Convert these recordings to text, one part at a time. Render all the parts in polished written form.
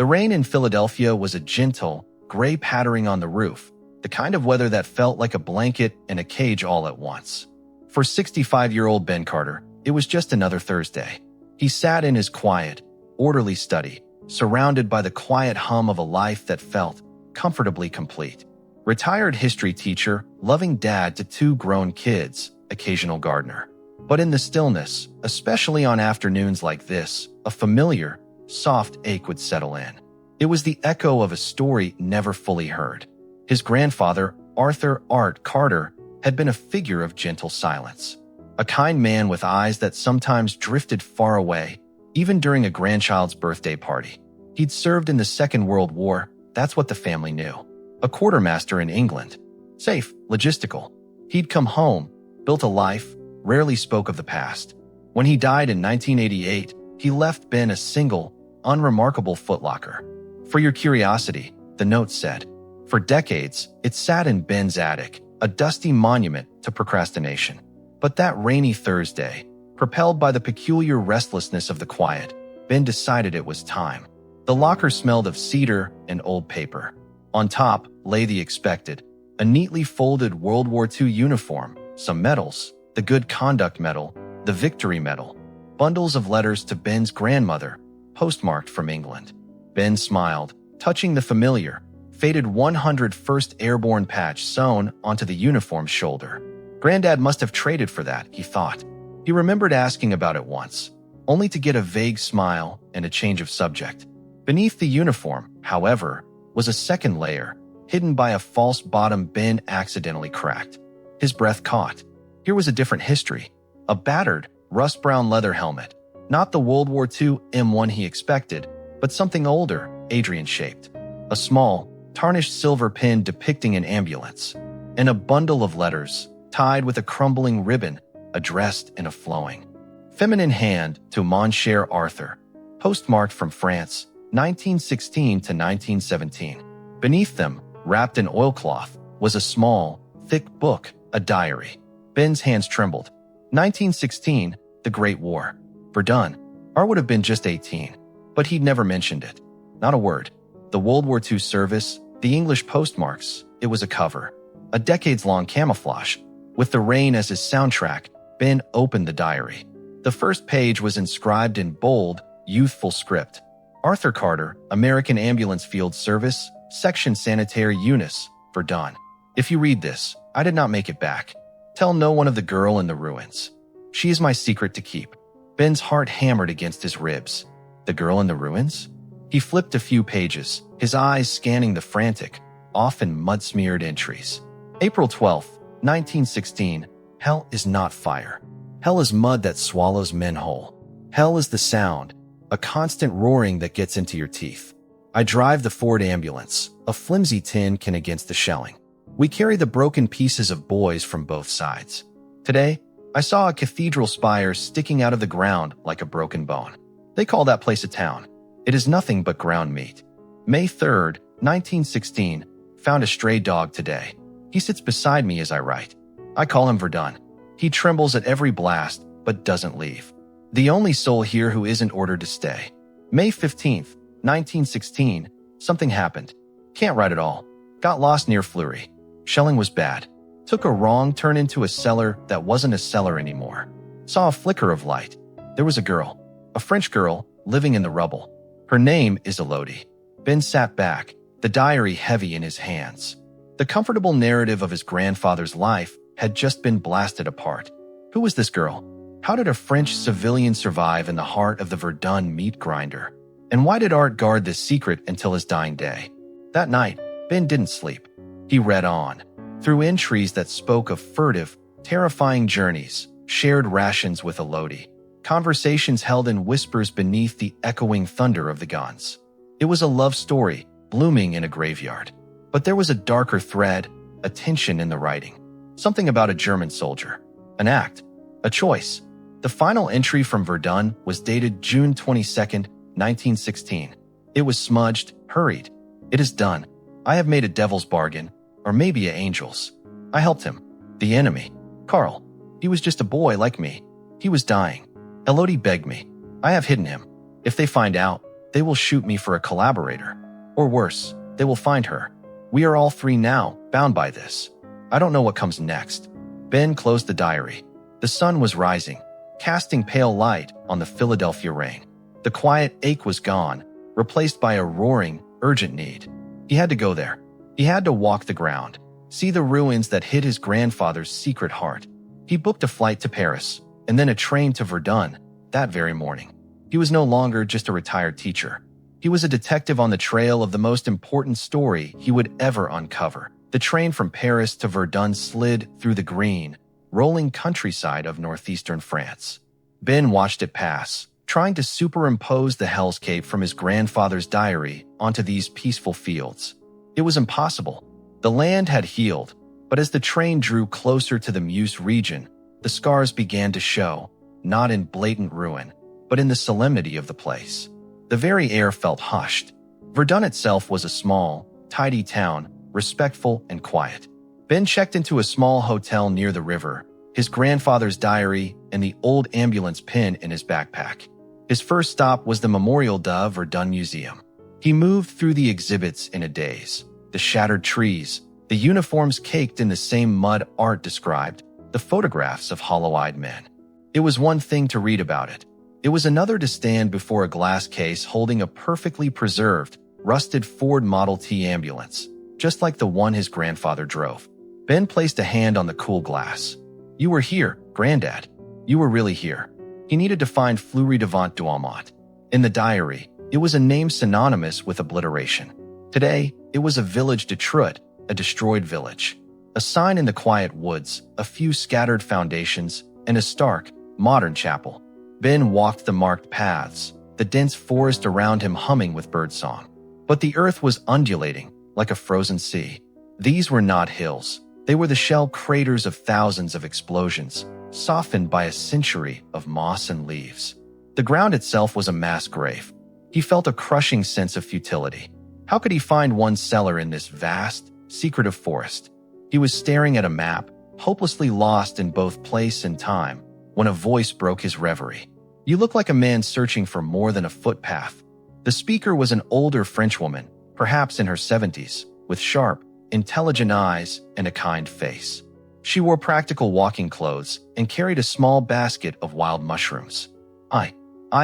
The rain in Philadelphia was a gentle, gray pattering on the roof, the kind of weather that felt like a blanket and a cage all at once. For 65-year-old Ben Carter, it was just another Thursday. He sat in his quiet, orderly study, surrounded by the quiet hum of a life that felt comfortably complete. Retired history teacher, loving dad to 2 grown kids, occasional gardener. But in the stillness, especially on afternoons like this, a familiar, soft ache would settle in. It was the echo of a story never fully heard. His grandfather, Arthur Art Carter, had been a figure of gentle silence. A kind man with eyes that sometimes drifted far away, even during a grandchild's birthday party. He'd served in the Second World War, that's what the family knew. A quartermaster in England. Safe, logistical. He'd come home, built a life, rarely spoke of the past. When he died in 1988, he left Ben a single, unremarkable footlocker. For your curiosity, the note said. For decades, it sat in Ben's attic, a dusty monument to procrastination. But that rainy Thursday, propelled by the peculiar restlessness of the quiet, Ben decided it was time. The locker smelled of cedar and old paper. On top lay the expected, a neatly folded World War II uniform, some medals, the Good Conduct Medal, the Victory Medal, bundles of letters to Ben's grandmother, postmarked from England. Ben smiled, touching the familiar, faded 101st Airborne patch sewn onto the uniform's shoulder. Granddad must have traded for that, he thought. He remembered asking about it once, only to get a vague smile and a change of subject. Beneath the uniform, however, was a second layer, hidden by a false bottom Ben accidentally cracked. His breath caught. Here was a different history. A battered, rust-brown leather helmet. Not the World War II M1 he expected, but something older, Adrian-shaped. A small, tarnished silver pin depicting an ambulance. And a bundle of letters, tied with a crumbling ribbon, addressed in a flowing, feminine hand to Mon cher Arthur, postmarked from France, 1916 to 1917. Beneath them, wrapped in oilcloth, was a small, thick book, a diary. Ben's hands trembled. 1916, the Great War. Verdun. Art would have been just 18, but he'd never mentioned it. Not a word. The World War II service, the English postmarks, it was a cover. A decades-long camouflage. With the rain as his soundtrack, Ben opened the diary. The first page was inscribed in bold, youthful script. Arthur Carter, American Ambulance Field Service, Section Sanitary Eunice, Verdun. If you read this, I did not make it back. Tell no one of the girl in the ruins. She is my secret to keep. Ben's heart hammered against his ribs. The girl in the ruins? He flipped a few pages, his eyes scanning the frantic, often mud-smeared entries. April 12th, 1916. Hell is not fire. Hell is mud that swallows men whole. Hell is the sound, a constant roaring that gets into your teeth. I drive the Ford ambulance, a flimsy tin can against the shelling. We carry the broken pieces of boys from both sides. Today, I saw a cathedral spire sticking out of the ground like a broken bone. They call that place a town. It is nothing but ground meat. May 3rd, 1916. Found a stray dog today. He sits beside me as I write. I call him Verdun. He trembles at every blast, but doesn't leave. The only soul here who isn't ordered to stay. May 15th, 1916. Something happened. Can't write it all. Got lost near Fleury. Shelling was bad. Took a wrong turn into a cellar that wasn't a cellar anymore. Saw a flicker of light. There was a girl. A French girl, living in the rubble. Her name is Elodie. Ben sat back, the diary heavy in his hands. The comfortable narrative of his grandfather's life had just been blasted apart. Who was this girl? How did a French civilian survive in the heart of the Verdun meat grinder? And why did Art guard this secret until his dying day? That night, Ben didn't sleep. He read on, through entries that spoke of furtive, terrifying journeys, shared rations with Elodie, conversations held in whispers beneath the echoing thunder of the guns. It was a love story, blooming in a graveyard. But there was a darker thread, a tension in the writing. Something about a German soldier. An act. A choice. The final entry from Verdun was dated June 22nd, 1916. It was smudged, hurried. It is done. I have made a devil's bargain, or maybe an angel's. I helped him. The enemy. Carl. He was just a boy like me. He was dying. Elodie begged me. I have hidden him. If they find out, They will shoot me for a collaborator. Or worse, they will find her. We are all three now, bound by this. I don't know what comes next. Ben closed the diary. The sun was rising, casting pale light on the Philadelphia rain. The quiet ache was gone, replaced by a roaring, urgent need. He had to go there. He had to walk the ground, see the ruins that hid his grandfather's secret heart. He booked a flight to Paris, and then a train to Verdun that very morning. He was no longer just a retired teacher. He was a detective on the trail of the most important story he would ever uncover. The train from Paris to Verdun slid through the green, rolling countryside of northeastern France. Ben watched it pass, trying to superimpose the hellscape from his grandfather's diary onto these peaceful fields. It was impossible. The land had healed, but as the train drew closer to the Meuse region, the scars began to show, not in blatant ruin, but in the solemnity of the place. The very air felt hushed. Verdun itself was a small, tidy town, respectful and quiet. Ben checked into a small hotel near the river, his grandfather's diary and the old ambulance pin in his backpack. His first stop was the Memorial de Verdun Museum. He moved through the exhibits in a daze. The shattered trees, the uniforms caked in the same mud art described, the photographs of hollow-eyed men. It was one thing to read about it. It was another to stand before a glass case holding a perfectly preserved, rusted Ford Model T ambulance, just like the one his grandfather drove. Ben placed a hand on the cool glass. "You were here, Granddad. You were really here." He needed to find Fleury devant Douaumont. In the diary, it was a name synonymous with obliteration. Today, it was a village de Trut, a destroyed village. A sign in the quiet woods, a few scattered foundations, and a stark, modern chapel. Ben walked the marked paths, the dense forest around him humming with birdsong. But the earth was undulating, like a frozen sea. These were not hills. They were the shell craters of thousands of explosions, softened by a century of moss and leaves. The ground itself was a mass grave. He felt a crushing sense of futility. How could he find one cellar in this vast, secretive forest? He was staring at a map, hopelessly lost in both place and time, when a voice broke his reverie. "You look like a man searching for more than a footpath." The speaker was an older Frenchwoman, perhaps in her 70s, with sharp, intelligent eyes and a kind face. She wore practical walking clothes and carried a small basket of wild mushrooms. I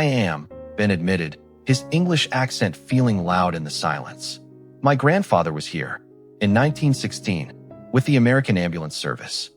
am," Ben admitted, his English accent feeling loud in the silence. "My grandfather was here, in 1916, with the American Ambulance Service."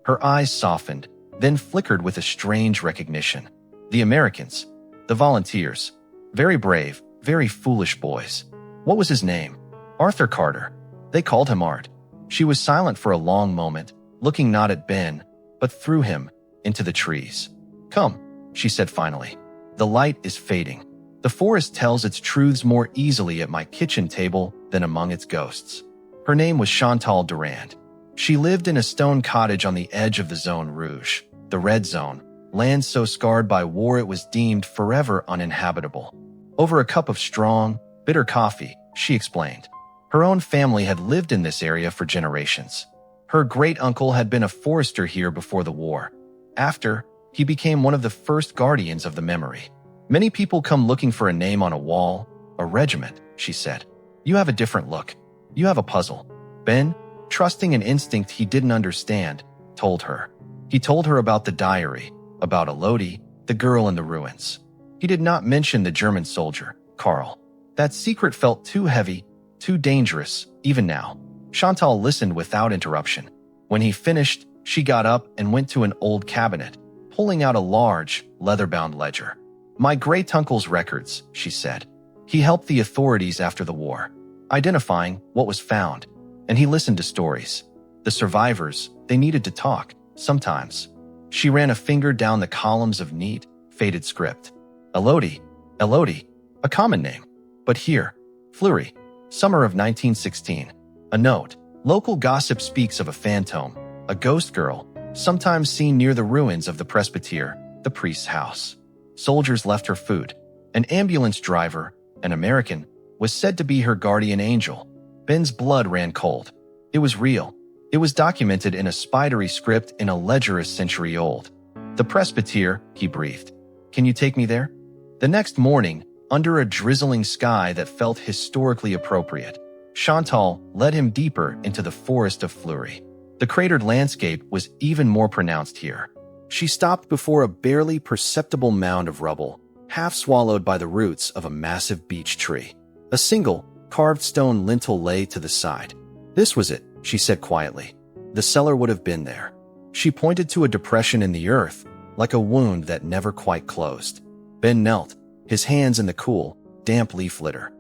Her eyes softened, then flickered with a strange recognition. The Americans, the volunteers, very brave, very foolish boys. What was his name? Arthur Carter. They called him Art. She was silent for a long moment, looking not at Ben, but through him, into the trees. "Come," she said finally. "The light is fading. The forest tells its truths more easily at my kitchen table than among its ghosts." Her name was Chantal Durand. She lived in a stone cottage on the edge of the Zone Rouge, the Red Zone, land so scarred by war it was deemed forever uninhabitable. Over a cup of strong, bitter coffee, she explained. Her own family had lived in this area for generations. Her great-uncle had been a forester here before the war. After, he became one of the first guardians of the memory. "Many people come looking for a name on a wall, a regiment," she said. "You have a different look. You have a puzzle." Ben, trusting an instinct he didn't understand, told her. He told her about the diary, about Elodie, the girl in the ruins. He did not mention the German soldier, Karl. That secret felt too heavy, too dangerous, even now. Chantal listened without interruption. When he finished, she got up and went to an old cabinet, pulling out a large, leather-bound ledger. "My great-uncle's records," she said. "He helped the authorities after the war, identifying what was found, and he listened to stories. The survivors, they needed to talk, sometimes." She ran a finger down the columns of neat, faded script. Elodie, a common name. But here, Fleury, summer of 1916. A note. Local gossip speaks of a phantom, a ghost girl, sometimes seen near the ruins of the presbytere, the priest's house. Soldiers left her food. An ambulance driver, an American, was said to be her guardian angel. Ben's blood ran cold. It was real. It was documented in a spidery script in a ledger a century old. "The presbytere," he breathed. "Can you take me there?" The next morning, under a drizzling sky that felt historically appropriate. Chantal led him deeper into the forest of Fleury. The cratered landscape was even more pronounced here. She stopped before a barely perceptible mound of rubble, half swallowed by the roots of a massive beech tree. A single, carved stone lintel lay to the side. "This was it," she said quietly. "The cellar would have been there." She pointed to a depression in the earth, like a wound that never quite closed. Ben knelt, his hands in the cool, damp leaf litter.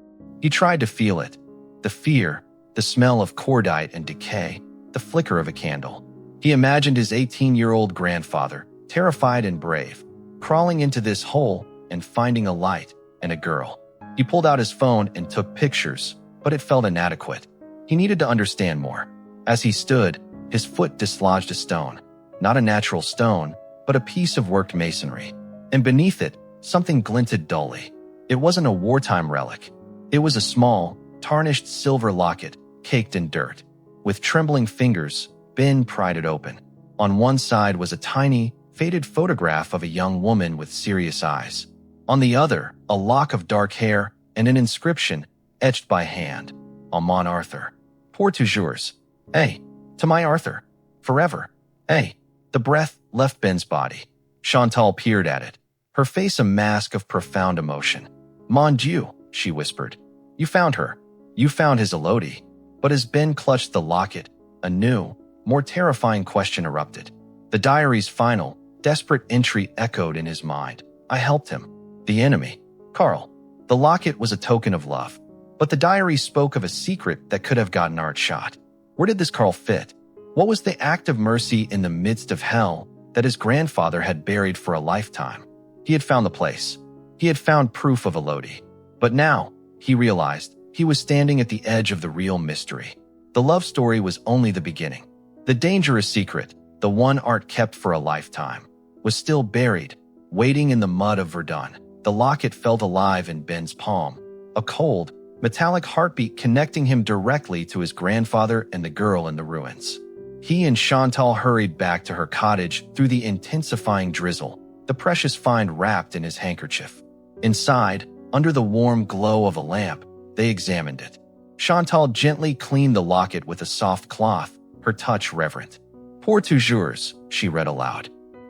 He tried to feel it. The fear, the smell of cordite and decay, the flicker of a candle. He imagined his 18-year-old grandfather, terrified and brave, crawling into this hole and finding a light and a girl. He pulled out his phone and took pictures, but it felt inadequate. He needed to understand more. As he stood, his foot dislodged a stone. Not a natural stone, but a piece of worked masonry. And beneath it, something glinted dully. It wasn't a wartime relic. It was a small, tarnished silver locket, caked in dirt. With trembling fingers, Ben pried it open. On one side was a tiny, faded photograph of a young woman with serious eyes. On the other, a lock of dark hair and an inscription etched by hand. "A mon Arthur. Pour toujours. Eh, to my Arthur. Forever. Eh." The breath left Ben's body. Chantal peered at it, her face a mask of profound emotion. "Mon Dieu," she whispered. "You found her. You found his Elodie." But as Ben clutched the locket, a new, more terrifying question erupted. The diary's final, desperate entry echoed in his mind. "I helped him. The enemy. Carl." The locket was a token of love, but the diary spoke of a secret that could have gotten Art shot. Where did this Carl fit? What was the act of mercy in the midst of hell that his grandfather had buried for a lifetime? He had found the place. He had found proof of Elodie. But now, he realized, he was standing at the edge of the real mystery. The love story was only the beginning. The dangerous secret, the one Art kept for a lifetime, was still buried, waiting in the mud of Verdun. The locket felt alive in Ben's palm, a cold, metallic heartbeat connecting him directly to his grandfather and the girl in the ruins. He and Chantal hurried back to her cottage through the intensifying drizzle, the precious find wrapped in his handkerchief. Inside, under the warm glow of a lamp, they examined it. Chantal gently cleaned the locket with a soft cloth, her touch reverent. "Pour toujours," she read aloud.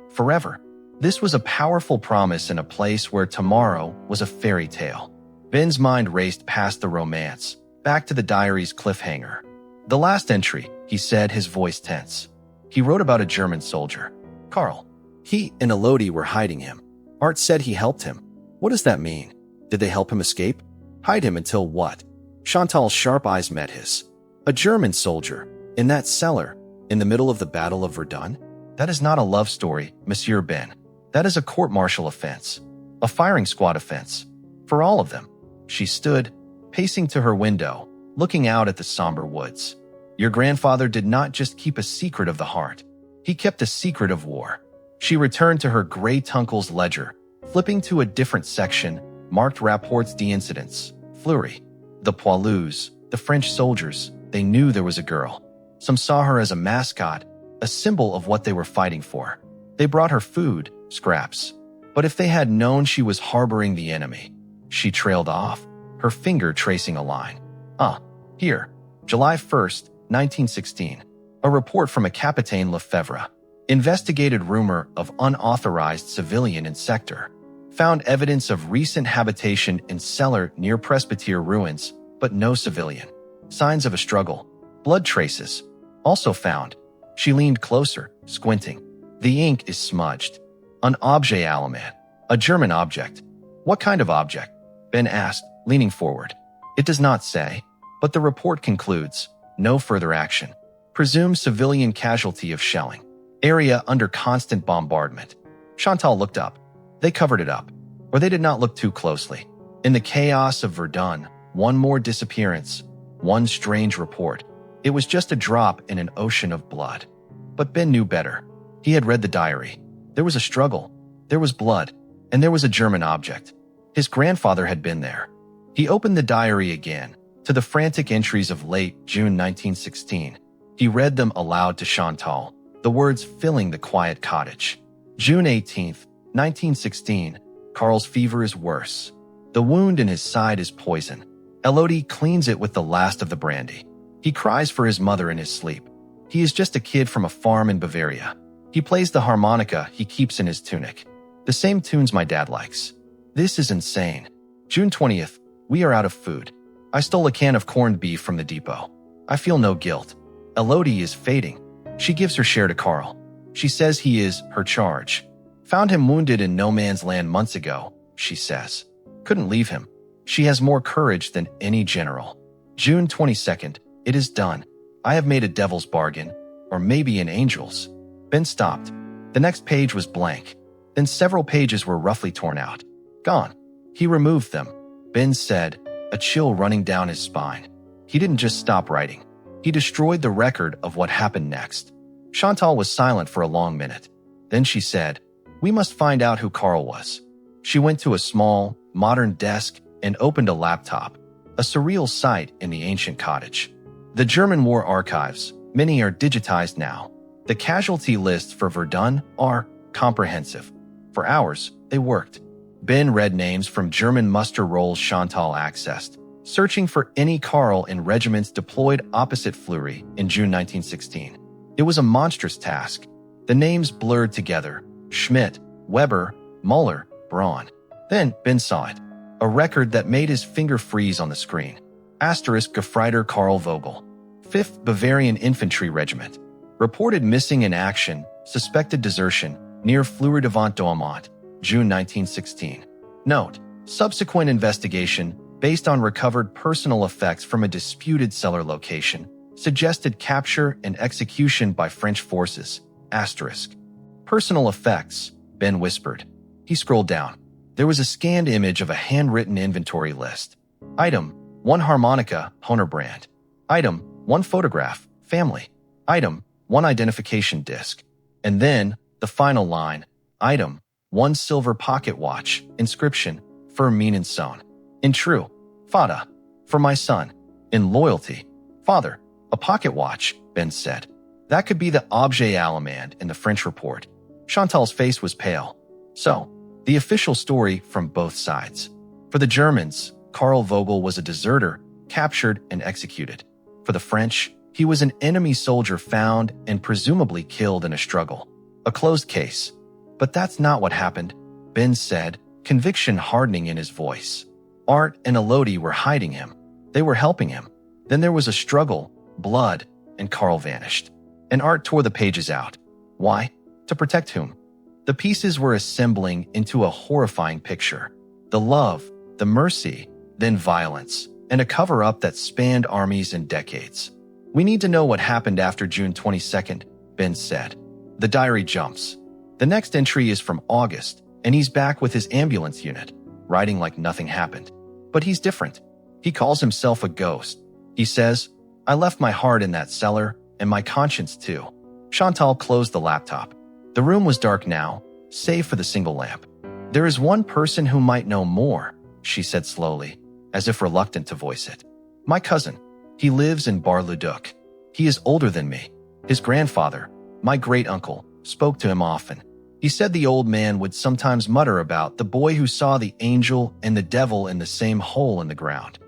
Forever. This was a powerful promise in a place where tomorrow was a fairy tale. Ben's mind raced past the romance, back to the diary's cliffhanger. "The last entry," he said, his voice tense. "He wrote about a German soldier. Carl. He and Elodie were hiding him. Art said he helped him. What does that mean? Did they help him escape? Hide him until what?" Chantal's sharp eyes met his. "A German soldier. In that cellar. In the middle of the Battle of Verdun? That is not a love story, Monsieur Ben. That is a court-martial offense. A firing squad offense. For all of them." She stood, pacing to her window, looking out at the somber woods. "Your grandfather did not just keep a secret of the heart. He kept a secret of war." She returned to her great-uncle's ledger, flipping to a different section, marked Rapports d'incidents. Fleury. The poilus, the French soldiers, they knew there was a girl. Some saw her as a mascot, a symbol of what they were fighting for. They brought her food, scraps. But if they had known she was harboring the enemy, she trailed off, her finger tracing a line. Here, July 1st, 1916. A report from a Capitaine Lefebvre. Investigated rumor of unauthorized civilian in sector. Found evidence of recent habitation in cellar near Presbytere ruins, but no civilian. Signs of a struggle. Blood traces. Also found. She leaned closer, squinting. The ink is smudged. An objet allemand. A German object. What kind of object? Ben asked, leaning forward. It does not say, but the report concludes, no further action. Presumed civilian casualty of shelling. Area under constant bombardment. Chantal looked up. They covered it up, or they did not look too closely. In the chaos of Verdun, one more disappearance, one strange report. It was just a drop in an ocean of blood. But Ben knew better. He had read the diary. There was a struggle. There was blood. And there was a German object. His grandfather had been there. He opened the diary again, to the frantic entries of late June 1916. He read them aloud to Chantal, the words filling the quiet cottage. June 18th, 1916. Carl's fever is worse. The wound in his side is poison. Elodie cleans it with the last of the brandy. He cries for his mother in his sleep. He is just a kid from a farm in Bavaria. He plays the harmonica he keeps in his tunic. The same tunes my dad likes. This is insane. June 20th, we are out of food. I stole a can of corned beef from the depot. I feel no guilt. Elodie is fading. She gives her share to Carl. She says he is her charge. Found him wounded in no man's land months ago, she says. Couldn't leave him. She has more courage than any general. June 22nd, it is done. I have made a devil's bargain, or maybe an angel's. Ben stopped. The next page was blank. Then several pages were roughly torn out. Gone. He removed them. Ben said, a chill running down his spine. He didn't just stop writing. He destroyed the record of what happened next. Chantal was silent for a long minute. Then she said, we must find out who Carl was. She went to a small, modern desk and opened a laptop, a surreal sight in the ancient cottage. The German war archives, many are digitized now. The casualty lists for Verdun are comprehensive. For hours, they worked. Ben read names from German muster rolls Chantal accessed, searching for any Carl in regiments deployed opposite Fleury in June 1916. It was a monstrous task. The names blurred together: Schmidt, Weber, Muller, Braun. Then Ben saw it, a record that made his finger freeze on the screen. Asterisk Gefreiter Karl Vogel, 5th Bavarian Infantry Regiment. Reported missing in action, suspected desertion, near Fleury-de-Vent-Douaumont, June 1916. Note: subsequent investigation, based on recovered personal effects from a disputed cellar location, suggested capture and execution by French forces. Asterisk. Personal effects, Ben whispered. He scrolled down. There was a scanned image of a handwritten inventory list. Item: 1 harmonica, Honer brand. Item: 1 photograph, family. Item: 1 identification disc. And then, the final line. Item: 1 silver pocket watch, inscription, für meinen Sohn. In true, Vater, for my son. In loyalty, Father, a pocket watch, Ben said. That could be the objet allemand in the French report. Chantal's face was pale. So, the official story from both sides. For the Germans, Karl Vogel was a deserter, captured and executed. For the French, he was an enemy soldier found and presumably killed in a struggle. A closed case. But that's not what happened, Ben said, conviction hardening in his voice. Art and Elodie were hiding him. They were helping him. Then there was a struggle, blood, and Carl vanished. And Art tore the pages out. Why? To protect whom? The pieces were assembling into a horrifying picture. The love, the mercy, then violence, and a cover-up that spanned armies and decades. We need to know what happened after June 22nd, Ben said. The diary jumps. The next entry is from August, and he's back with his ambulance unit, writing like nothing happened. But he's different. He calls himself a ghost. He says, I left my heart in that cellar, and my conscience too. Chantal closed the laptop. The room was dark now, save for the single lamp. There is one person who might know more, she said slowly, as if reluctant to voice it. My cousin. He lives in Bar-le-Duc. He is older than me. His grandfather, my great-uncle, spoke to him often. He said the old man would sometimes mutter about the boy who saw the angel and the devil in the same hole in the ground.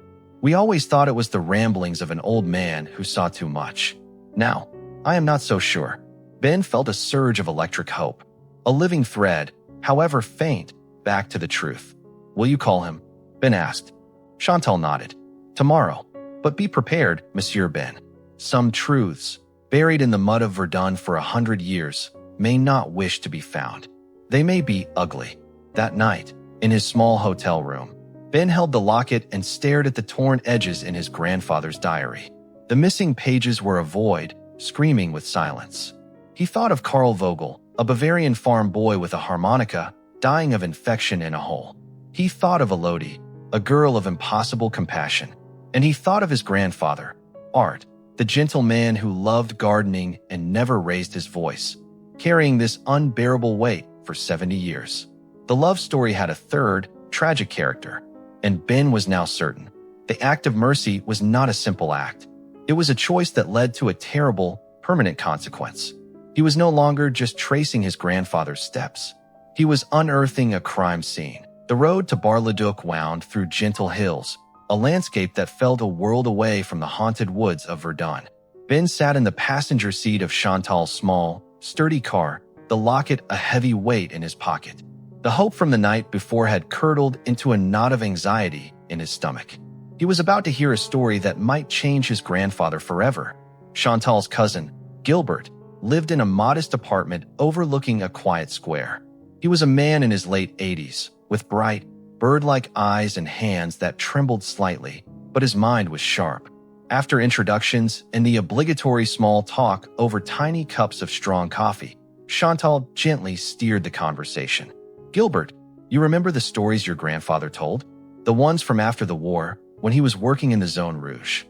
We always thought it was the ramblings of an old man who saw too much. Now, I am not so sure. Ben felt a surge of electric hope. A living thread, however faint, back to the truth. Will you call him? Ben asked. Chantal nodded. Tomorrow. But be prepared, Monsieur Ben. Some truths, buried in the mud of Verdun for 100 years, may not wish to be found. They may be ugly. That night, in his small hotel room, Ben held the locket and stared at the torn edges in his grandfather's diary. The missing pages were a void, screaming with silence. He thought of Karl Vogel, a Bavarian farm boy with a harmonica, dying of infection in a hole. He thought of Elodie, a girl of impossible compassion. And he thought of his grandfather, Art, the gentle man who loved gardening and never raised his voice, carrying this unbearable weight for 70 years. The love story had a third, tragic character, and Ben was now certain. The act of mercy was not a simple act. It was a choice that led to a terrible, permanent consequence. He was no longer just tracing his grandfather's steps. He was unearthing a crime scene, The road to Bar-le-Duc wound through gentle hills, a landscape that felt a world away from the haunted woods of Verdun. Ben sat in the passenger seat of Chantal's small, sturdy car, the locket a heavy weight in his pocket. The hope from the night before had curdled into a knot of anxiety in his stomach. He was about to hear a story that might change his grandfather forever. Chantal's cousin, Gilbert, lived in a modest apartment overlooking a quiet square. He was a man in his late 80s, with bright, bird-like eyes and hands that trembled slightly, but his mind was sharp. After introductions and the obligatory small talk over tiny cups of strong coffee, Chantal gently steered the conversation. "Gilbert, you remember the stories your grandfather told? The ones from after the war, when he was working in the Zone Rouge."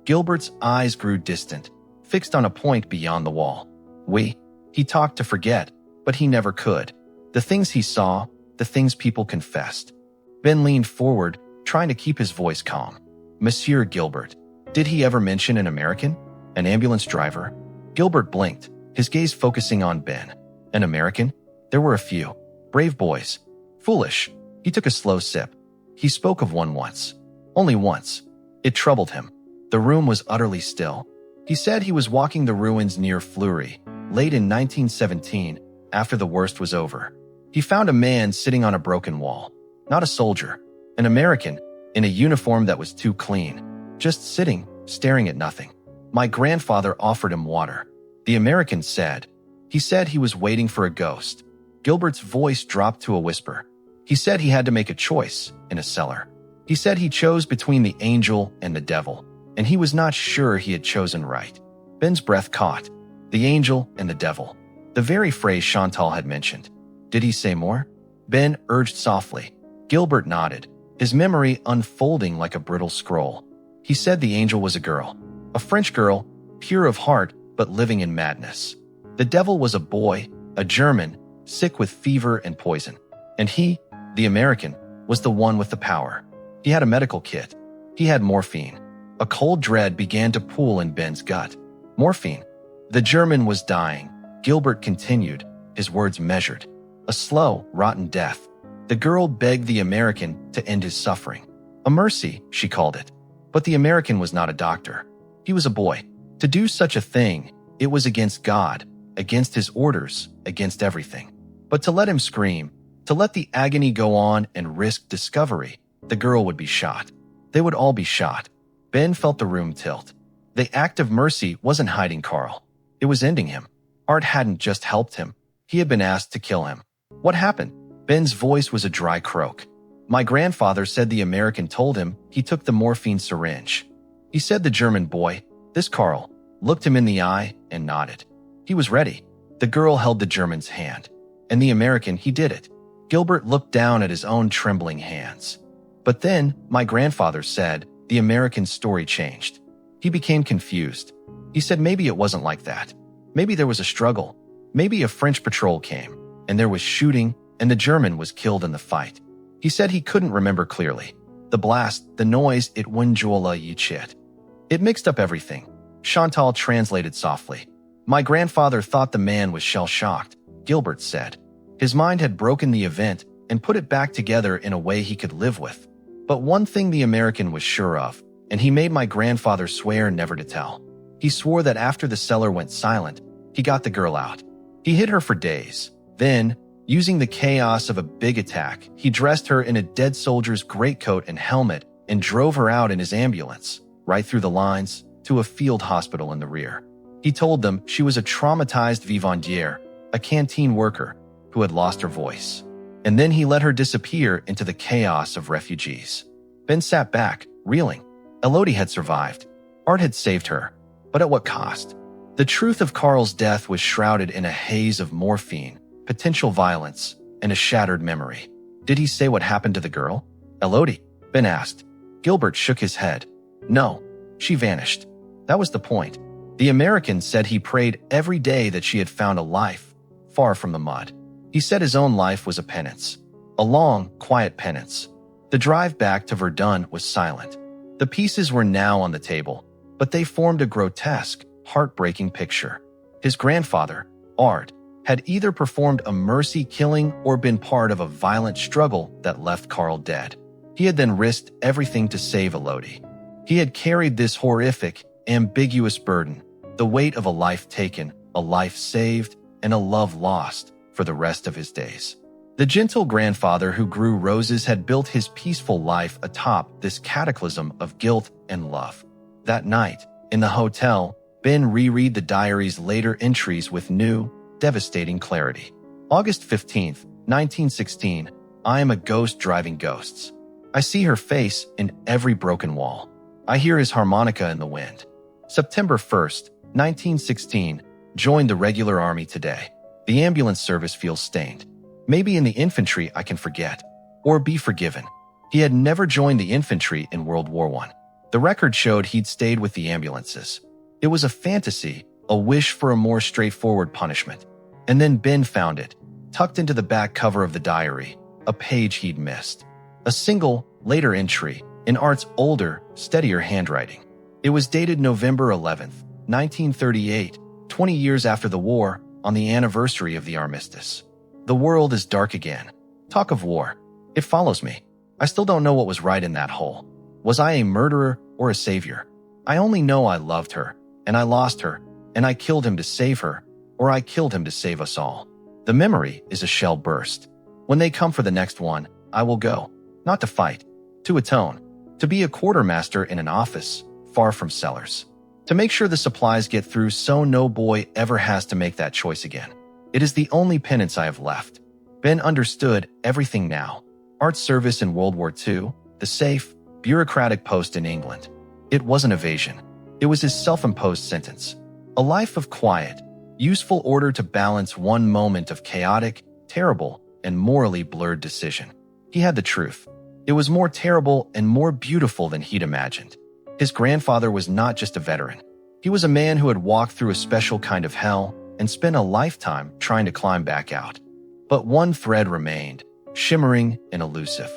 Gilbert's eyes grew distant, fixed on a point beyond the wall. He talked to forget, but he never could. The things he saw, the things people confessed. Ben leaned forward, trying to keep his voice calm. "Monsieur Gilbert, did he ever mention an American? An ambulance driver?" Gilbert blinked, his gaze focusing on Ben. "An American? There were a few. Brave boys. Foolish." He took a slow sip. "He spoke of one once. Only once." It troubled him. The room was utterly still. He said he was walking the ruins near Fleury, late in 1917, after the worst was over. He found a man sitting on a broken wall. Not a soldier. An American, in a uniform that was too clean. Just sitting, staring at nothing. My grandfather offered him water. The American said. He said he was waiting for a ghost. Gilbert's voice dropped to a whisper. He said he had to make a choice in a cellar. He said he chose between the angel and the devil, and he was not sure he had chosen right. Ben's breath caught. The angel and the devil. The very phrase Chantal had mentioned. Did he say more? Ben urged softly. Gilbert nodded, his memory unfolding like a brittle scroll. He said the angel was a girl. A French girl, pure of heart but living in madness. The devil was a boy, a German, sick with fever and poison. And he, the American, was the one with the power. He had a medical kit. He had morphine. A cold dread began to pool in Ben's gut. Morphine. The German was dying. Gilbert continued, his words measured. A slow, rotten death. The girl begged the American to end his suffering. A mercy, she called it. But the American was not a doctor. He was a boy. To do such a thing, it was against God, against his orders, against everything. But to let him scream, to let the agony go on and risk discovery, the girl would be shot. They would all be shot. Ben felt the room tilt. The act of mercy wasn't hiding Carl. It was ending him. Art hadn't just helped him. He had been asked to kill him. What happened? Ben's voice was a dry croak. My grandfather said the American told him he took the morphine syringe. He said the German boy, this Carl, looked him in the eye and nodded. He was ready. The girl held the German's hand. And the American, he did it. Gilbert looked down at his own trembling hands. But then, my grandfather said, the American's story changed. He became confused. He said maybe it wasn't like that. Maybe there was a struggle. Maybe a French patrol came, and there was shooting, and the German was killed in the fight. He said he couldn't remember clearly. The blast, the noise, it wunjola yichit. It mixed up everything. Chantal translated softly. My grandfather thought the man was shell-shocked, Gilbert said. His mind had broken the event and put it back together in a way he could live with. But one thing the American was sure of, and he made my grandfather swear never to tell. He swore that after the cellar went silent, he got the girl out. He hid her for days. Then, using the chaos of a big attack, he dressed her in a dead soldier's greatcoat and helmet and drove her out in his ambulance, right through the lines, to a field hospital in the rear. He told them she was a traumatized vivandière, a canteen worker, who had lost her voice. And then he let her disappear into the chaos of refugees. Ben sat back, reeling. Elodie had survived. Art had saved her. But at what cost? The truth of Carl's death was shrouded in a haze of morphine, potential violence, and a shattered memory. Did he say what happened to the girl? Elodie? Ben asked. Gilbert shook his head. No, she vanished. That was the point. The American said he prayed every day that she had found a life, far from the mud. He said his own life was a penance. A long, quiet penance. The drive back to Verdun was silent. The pieces were now on the table, but they formed a grotesque, heartbreaking picture. His grandfather, Art, had either performed a mercy killing or been part of a violent struggle that left Carl dead. He had then risked everything to save Elodie. He had carried this horrific, ambiguous burden, the weight of a life taken, a life saved, and a love lost, for the rest of his days. The gentle grandfather who grew roses had built his peaceful life atop this cataclysm of guilt and love. That night, in the hotel, Ben reread the diary's later entries with new, devastating clarity. August 15th, 1916, I am a ghost driving ghosts. I see her face in every broken wall. I hear his harmonica in the wind. September 1st, 1916, joined the regular army today. The ambulance service feels stained. Maybe in the infantry I can forget, or be forgiven. He had never joined the infantry in World War I. The record showed he'd stayed with the ambulances. It was a fantasy, a wish for a more straightforward punishment. And then Ben found it, tucked into the back cover of the diary, a page he'd missed. A single, later entry, in Art's older, steadier handwriting. It was dated November 11th, 1938, 20 years after the war, on the anniversary of the armistice. The world is dark again. Talk of war. It follows me. I still don't know what was right in that hole. Was I a murderer or a savior? I only know I loved her, and I lost her, and I killed him to save her, or I killed him to save us all. The memory is a shell burst. When they come for the next one, I will go. Not to fight, to atone, to be a quartermaster in an office, far from cellars. To make sure the supplies get through so no boy ever has to make that choice again. It is the only penance I have left. Ben understood everything now. Art's service in World War II, the safe, bureaucratic post in England. It wasn't evasion. It was his self-imposed sentence. A life of quiet, useful order to balance one moment of chaotic, terrible, and morally blurred decision. He had the truth. It was more terrible and more beautiful than he'd imagined. His grandfather was not just a veteran. He was a man who had walked through a special kind of hell and spent a lifetime trying to climb back out. But one thread remained, shimmering and elusive.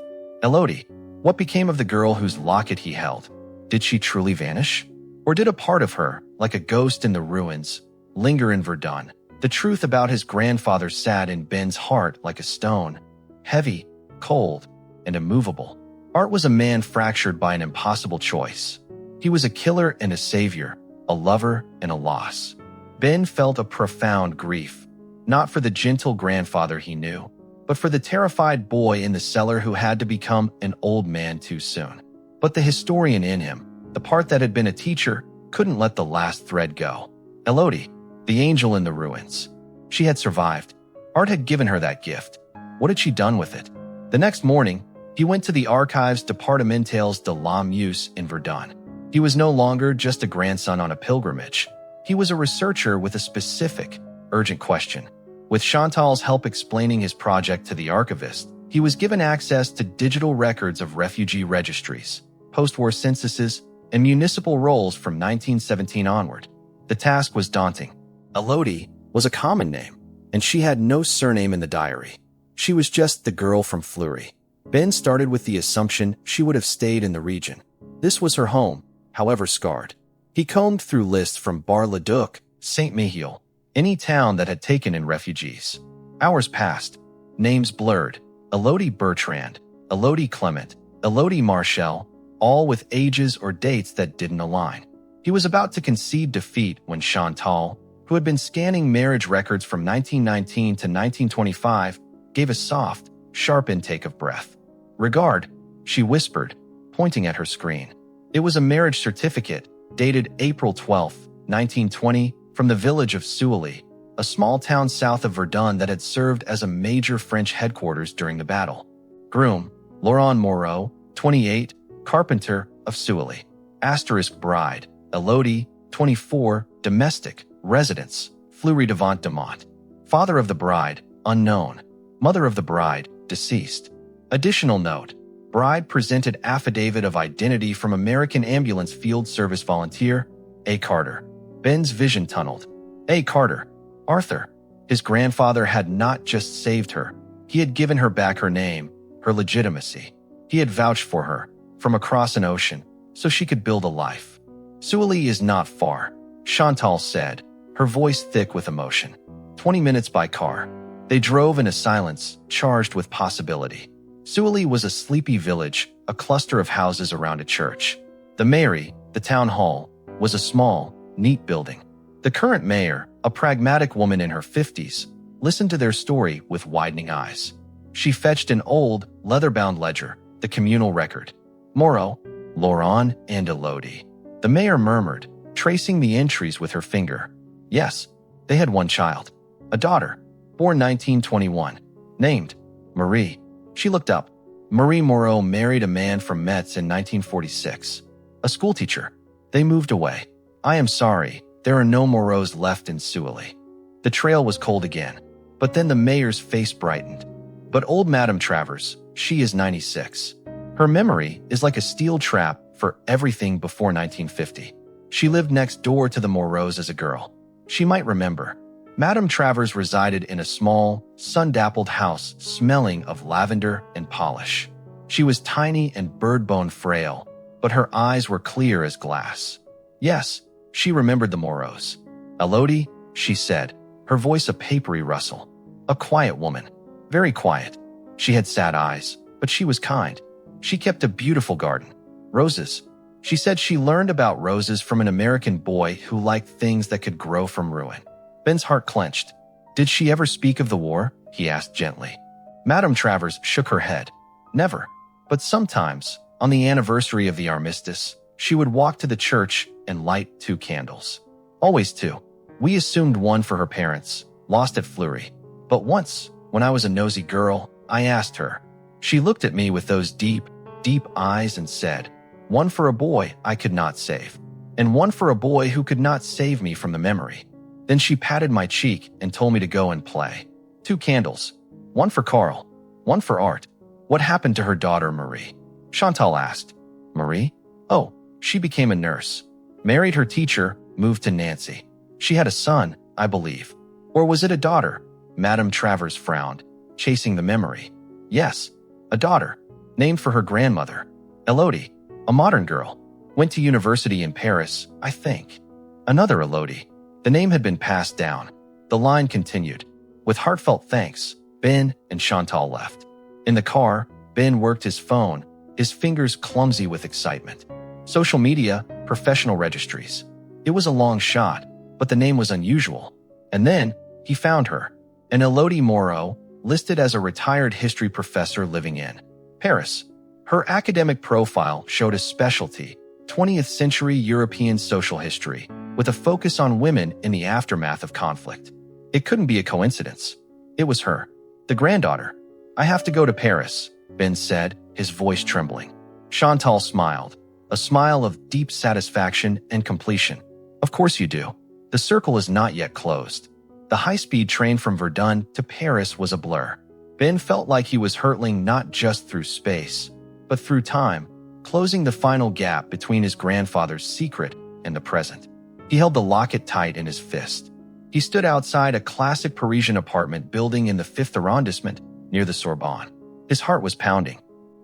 Elodie. What became of the girl whose locket he held? Did she truly vanish? Or did a part of her, like a ghost in the ruins, linger in Verdun? The truth about his grandfather sat in Ben's heart like a stone, heavy, cold, and immovable. Art was a man fractured by an impossible choice. He was a killer and a savior, a lover and a loss. Ben felt a profound grief, not for the gentle grandfather he knew, but for the terrified boy in the cellar who had to become an old man too soon. But the historian in him, the part that had been a teacher, couldn't let the last thread go. Elodie, the angel in the ruins. She had survived. Art had given her that gift. What had she done with it? The next morning, he went to the Archives Départementales de la Meuse in Verdun. He was no longer just a grandson on a pilgrimage. He was a researcher with a specific, urgent question. With Chantal's help explaining his project to the archivist, he was given access to digital records of refugee registries, post-war censuses, and municipal rolls from 1917 onward. The task was daunting. Elodie was a common name, and she had no surname in the diary. She was just the girl from Fleury. Ben started with the assumption she would have stayed in the region. This was her home, however scarred. He combed through lists from Bar-le-Duc, Saint-Mihiel, any town that had taken in refugees. Hours passed. Names blurred. Elodie Bertrand, Elodie Clement, Elodie Marshall, all with ages or dates that didn't align. He was about to concede defeat when Chantal, who had been scanning marriage records from 1919 to 1925, gave a soft, sharp intake of breath. "Regard," she whispered, pointing at her screen. It was a marriage certificate, dated April 12, 1920, from the village of Souilly, a small town south of Verdun that had served as a major French headquarters during the battle. Groom, Laurent Moreau, 28, carpenter of Souilly. Asterisk bride, Elodie, 24, domestic, residence, Fleury-Devant-Demont. Father of the bride, unknown. Mother of the bride, deceased. Additional note, bride presented affidavit of identity from American Ambulance Field Service volunteer, A. Carter. Ben's vision tunneled. A. Carter. Arthur. His grandfather had not just saved her. He had given her back her name, her legitimacy. He had vouched for her, from across an ocean, so she could build a life. Souilly is not far, Chantal said, her voice thick with emotion. 20 minutes by car. They drove in a silence charged with possibility. Suoli was a sleepy village, a cluster of houses around a church. The mairie, the town hall, was a small, neat building. The current mayor, a pragmatic woman in her 50s, listened to their story with widening eyes. She fetched an old, leather-bound ledger, the communal record. Moro, Laurent, and Elodie. The mayor murmured, tracing the entries with her finger. Yes, they had one child, a daughter, born 1921, named Marie. She looked up. Marie Moreau married a man from Metz in 1946, a schoolteacher. They moved away. I am sorry, there are no Moreaus left in Suoli. The trail was cold again, but then the mayor's face brightened. But old Madame Travers, she is 96. Her memory is like a steel trap for everything before 1950. She lived next door to the Moreaus as a girl. She might remember. Madame Travers resided in a small, sun-dappled house smelling of lavender and polish. She was tiny and bird-bone frail, but her eyes were clear as glass. Yes, she remembered the Moreaus. Elodie, she said, her voice a papery rustle. A quiet woman. Very quiet. She had sad eyes, but she was kind. She kept a beautiful garden. Roses. She said she learned about roses from an American boy who liked things that could grow from ruin. Ben's heart clenched. Did she ever speak of the war? He asked gently. Madame Travers shook her head. Never. But sometimes, on the anniversary of the armistice, she would walk to the church and light 2 candles. Always 2. We assumed one for her parents, lost at Fleury. But once, when I was a nosy girl, I asked her. She looked at me with those deep, deep eyes and said, one for a boy I could not save, and one for a boy who could not save me from the memory. Then she patted my cheek and told me to go and play. 2 candles. One for Carl, one for Art. What happened to her daughter, Marie? Chantal asked. Marie? Oh, she became a nurse. Married her teacher, moved to Nancy. She had a son, I believe. Or was it a daughter? Madame Travers frowned, chasing the memory. Yes, a daughter, named for her grandmother. Elodie, a modern girl. Went to university in Paris, I think. Another Elodie. The name had been passed down. The line continued. With heartfelt thanks, Ben and Chantal left. In the car, Ben worked his phone, his fingers clumsy with excitement. Social media, professional registries. It was a long shot, but the name was unusual. And then, he found her. An Elodie Moreau, listed as a retired history professor living in Paris. Her academic profile showed a specialty, 20th century European social history, with a focus on women in the aftermath of conflict. It couldn't be a coincidence. It was her, the granddaughter. I have to go to Paris, Ben said, his voice trembling. Chantal smiled, a smile of deep satisfaction and completion. Of course you do. The circle is not yet closed. The high-speed train from Verdun to Paris was a blur. Ben felt like he was hurtling not just through space, but through time, closing the final gap between his grandfather's secret and the present. He held the locket tight in his fist. He stood outside a classic Parisian apartment building in the 5th arrondissement near the Sorbonne. His heart was pounding.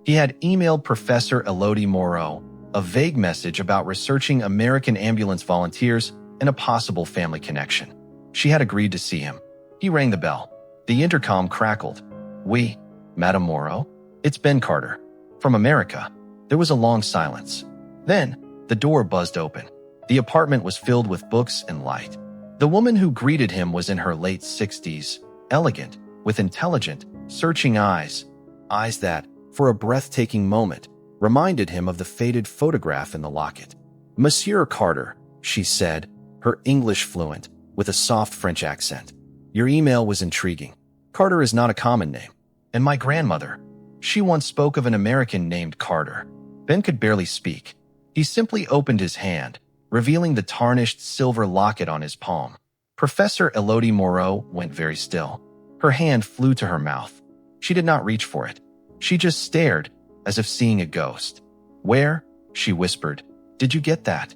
He had emailed Professor Elodie Moreau a vague message about researching American ambulance volunteers and a possible family connection. She had agreed to see him. He rang the bell. The intercom crackled. Oui, Madame Moreau? It's Ben Carter. From America. There was a long silence. Then, the door buzzed open. The apartment was filled with books and light. The woman who greeted him was in her late 60s, elegant, with intelligent, searching eyes. Eyes that, for a breathtaking moment, reminded him of the faded photograph in the locket. Monsieur Carter, she said, her English fluent, with a soft French accent. Your email was intriguing. Carter is not a common name. And my grandmother, she once spoke of an American named Carter. Ben could barely speak. He simply opened his hand, revealing the tarnished silver locket on his palm. Professor Elodie Moreau went very still. Her hand flew to her mouth. She did not reach for it. She just stared, as if seeing a ghost. Where? She whispered. Did you get that?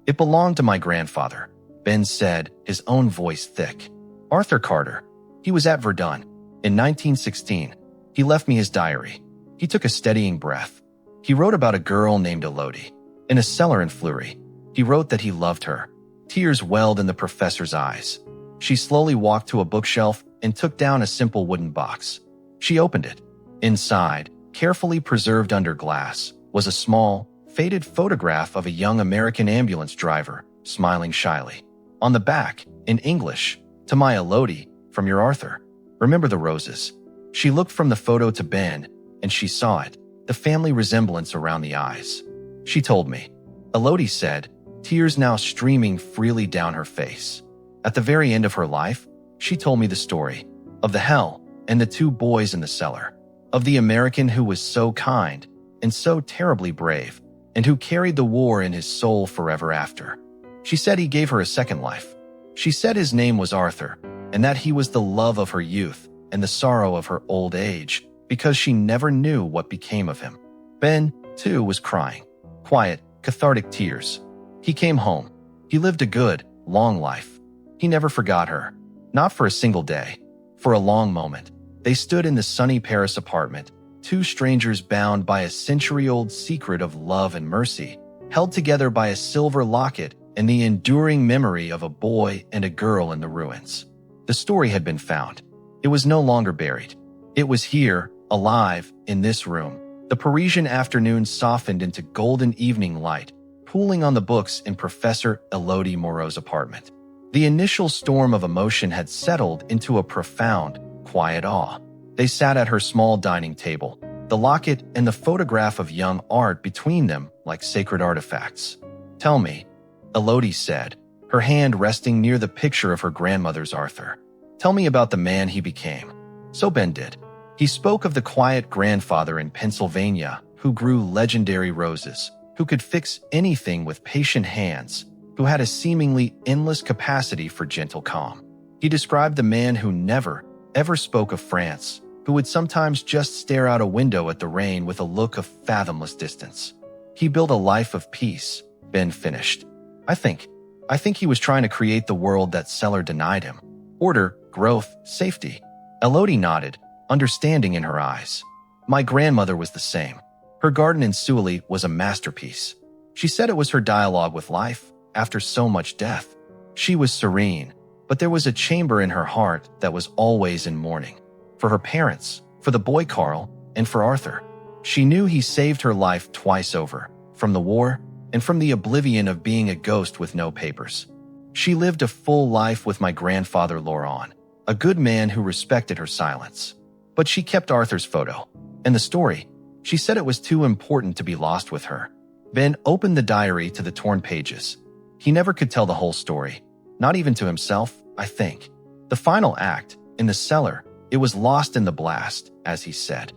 It belonged to my grandfather, Ben said, his own voice thick. Arthur Carter. He was at Verdun. In 1916, he left me his diary. He took a steadying breath. He wrote about a girl named Elodie. In a cellar in Fleury, he wrote that he loved her. Tears welled in the professor's eyes. She slowly walked to a bookshelf and took down a simple wooden box. She opened it. Inside, carefully preserved under glass, was a small, faded photograph of a young American ambulance driver, smiling shyly. On the back, in English, "To my Elodie, from your Arthur. Remember the roses." She looked from the photo to Ben, and she saw it, the family resemblance around the eyes. She told me. Elodie said, tears now streaming freely down her face. At the very end of her life, she told me the story of the hell and the two boys in the cellar, of the American who was so kind and so terribly brave, and who carried the war in his soul forever after. She said he gave her a second life. She said his name was Arthur, and that he was the love of her youth and the sorrow of her old age, because she never knew what became of him. Ben, too, was crying. Quiet, cathartic tears. He came home. He lived a good, long life. He never forgot her. Not for a single day. For a long moment. They stood in the sunny Paris apartment, two strangers bound by a century-old secret of love and mercy, held together by a silver locket and the enduring memory of a boy and a girl in the ruins. The story had been found. It was no longer buried. It was here, alive, in this room. The Parisian afternoon softened into golden evening light, pooling on the books in Professor Elodie Moreau's apartment. The initial storm of emotion had settled into a profound, quiet awe. They sat at her small dining table, the locket and the photograph of young Art between them like sacred artifacts. "Tell me," Elodie said, her hand resting near the picture of her grandmother's Arthur. "Tell me about the man he became." So Ben did. He spoke of the quiet grandfather in Pennsylvania who grew legendary roses, who could fix anything with patient hands, who had a seemingly endless capacity for gentle calm. He described the man who never, ever spoke of France, who would sometimes just stare out a window at the rain with a look of fathomless distance. He built a life of peace, Ben finished. I think he was trying to create the world that cellar denied him. Order, growth, safety. Elodie nodded, understanding in her eyes. My grandmother was the same. Her garden in Sully was a masterpiece. She said it was her dialogue with life after so much death. She was serene, but there was a chamber in her heart that was always in mourning. For her parents, for the boy Carl, and for Arthur. She knew he saved her life twice over, from the war and from the oblivion of being a ghost with no papers. She lived a full life with my grandfather Laurent, a good man who respected her silence. But she kept Arthur's photo. And the story, she said it was too important to be lost with her. Ben opened the diary to the torn pages. He never could tell the whole story, not even to himself, I think. The final act, in the cellar, it was lost in the blast, as he said.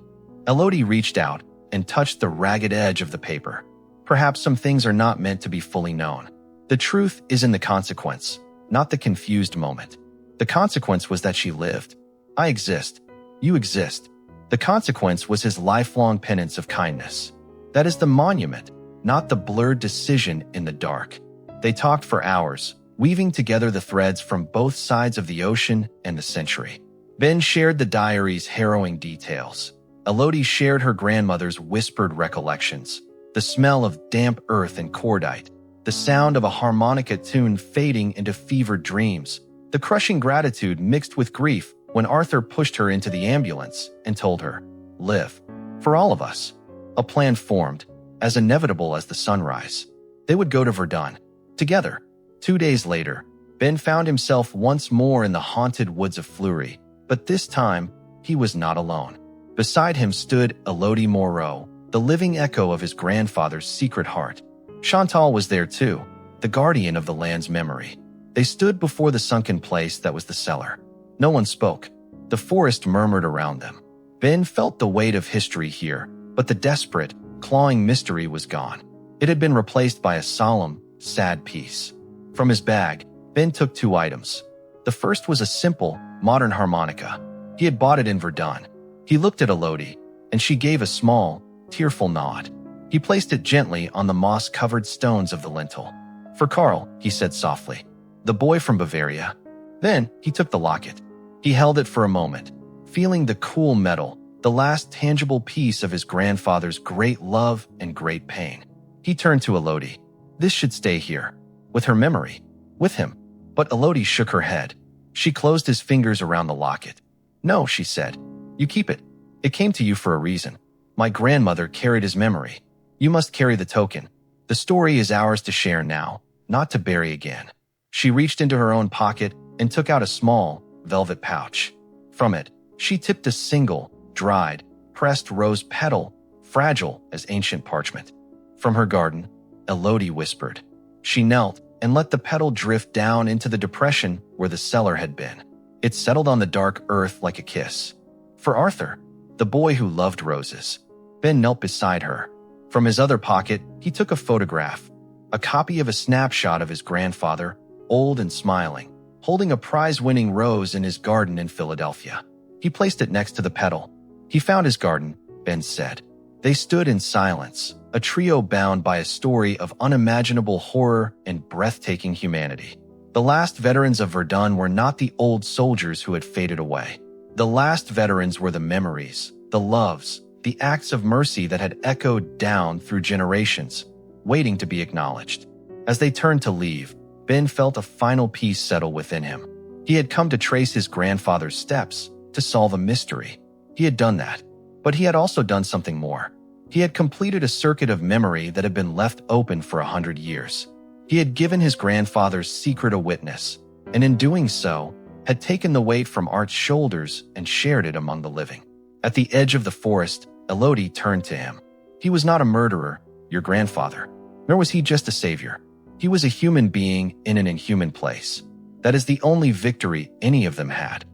Elodie reached out and touched the ragged edge of the paper. Perhaps some things are not meant to be fully known. The truth is in the consequence, not the confused moment. The consequence was that she lived. I exist. You exist. The consequence was his lifelong penance of kindness. That is the monument, not the blurred decision in the dark. They talked for hours, weaving together the threads from both sides of the ocean and the century. Ben shared the diary's harrowing details. Elodie shared her grandmother's whispered recollections. The smell of damp earth and cordite, the sound of a harmonica tune fading into fevered dreams, the crushing gratitude mixed with grief when Arthur pushed her into the ambulance and told her, live. For all of us. A plan formed, as inevitable as the sunrise. They would go to Verdun. Together. 2 days later, Ben found himself once more in the haunted woods of Fleury, but this time, he was not alone. Beside him stood Elodie Moreau, the living echo of his grandfather's secret heart. Chantal was there too, the guardian of the land's memory. They stood before the sunken place that was the cellar. No one spoke. The forest murmured around them. Ben felt the weight of history here, but the desperate, clawing mystery was gone. It had been replaced by a solemn, sad peace. From his bag, Ben took 2 items. The first was a simple, modern harmonica. He had bought it in Verdun. He looked at Elodie, and she gave a small, tearful nod. He placed it gently on the moss-covered stones of the lintel. For Carl, he said softly, the boy from Bavaria. Then he took the locket. He held it for a moment, feeling the cool metal, the last tangible piece of his grandfather's great love and great pain. He turned to Elodie. This should stay here, with her memory, with him. But Elodie shook her head. She closed his fingers around the locket. "No," she said. "You keep it. It came to you for a reason. My grandmother carried his memory. You must carry the token. The story is ours to share now, not to bury again." She reached into her own pocket and took out a small, velvet pouch. From it, she tipped a single, dried, pressed rose petal, fragile as ancient parchment. From her garden, Elodie whispered. She knelt and let the petal drift down into the depression where the cellar had been. It settled on the dark earth like a kiss. For Arthur, the boy who loved roses. Ben knelt beside her. From his other pocket, he took a photograph, a copy of a snapshot of his grandfather, old and smiling, holding a prize-winning rose in his garden in Philadelphia. He placed it next to the petal. He found his garden, Ben said. They stood in silence, a trio bound by a story of unimaginable horror and breathtaking humanity. The last veterans of Verdun were not the old soldiers who had faded away. The last veterans were the memories, the loves, the acts of mercy that had echoed down through generations, waiting to be acknowledged. As they turned to leave, Ben felt a final peace settle within him. He had come to trace his grandfather's steps, to solve a mystery. He had done that, but he had also done something more. He had completed a circuit of memory that had been left open for 100 years. He had given his grandfather's secret a witness, and in doing so, had taken the weight from Art's shoulders and shared it among the living. At the edge of the forest, Elodie turned to him. He was not a murderer, your grandfather, nor was he just a savior. He was a human being in an inhuman place. That is the only victory any of them had.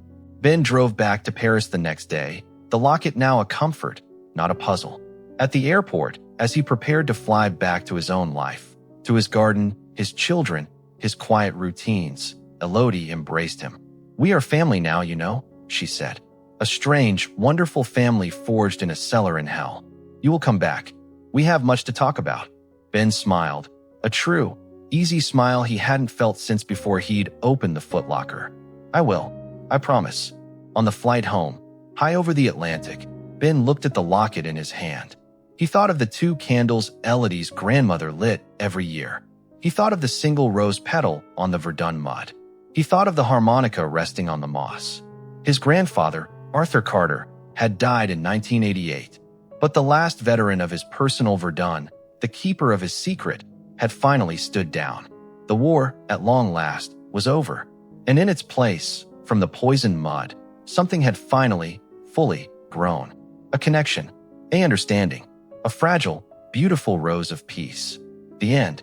Ben drove back to Paris the next day, the locket now a comfort, not a puzzle. At the airport, as he prepared to fly back to his own life, to his garden, his children, his quiet routines, Elodie embraced him. "We are family now, you know," she said. "A strange, wonderful family forged in a cellar in hell. You will come back. We have much to talk about." Ben smiled, a true, easy smile he hadn't felt since before he'd opened the footlocker. "I will. I promise." On the flight home, high over the Atlantic, Ben looked at the locket in his hand. He thought of the 2 candles Elodie's grandmother lit every year. He thought of the single rose petal on the Verdun mud. He thought of the harmonica resting on the moss. His grandfather, Arthur Carter, had died in 1988, but the last veteran of his personal Verdun, the keeper of his secret, had finally stood down. The war, at long last, was over, and in its place, from the poisoned mud, something had finally, fully grown. A connection, a understanding, a fragile, beautiful rose of peace. The end.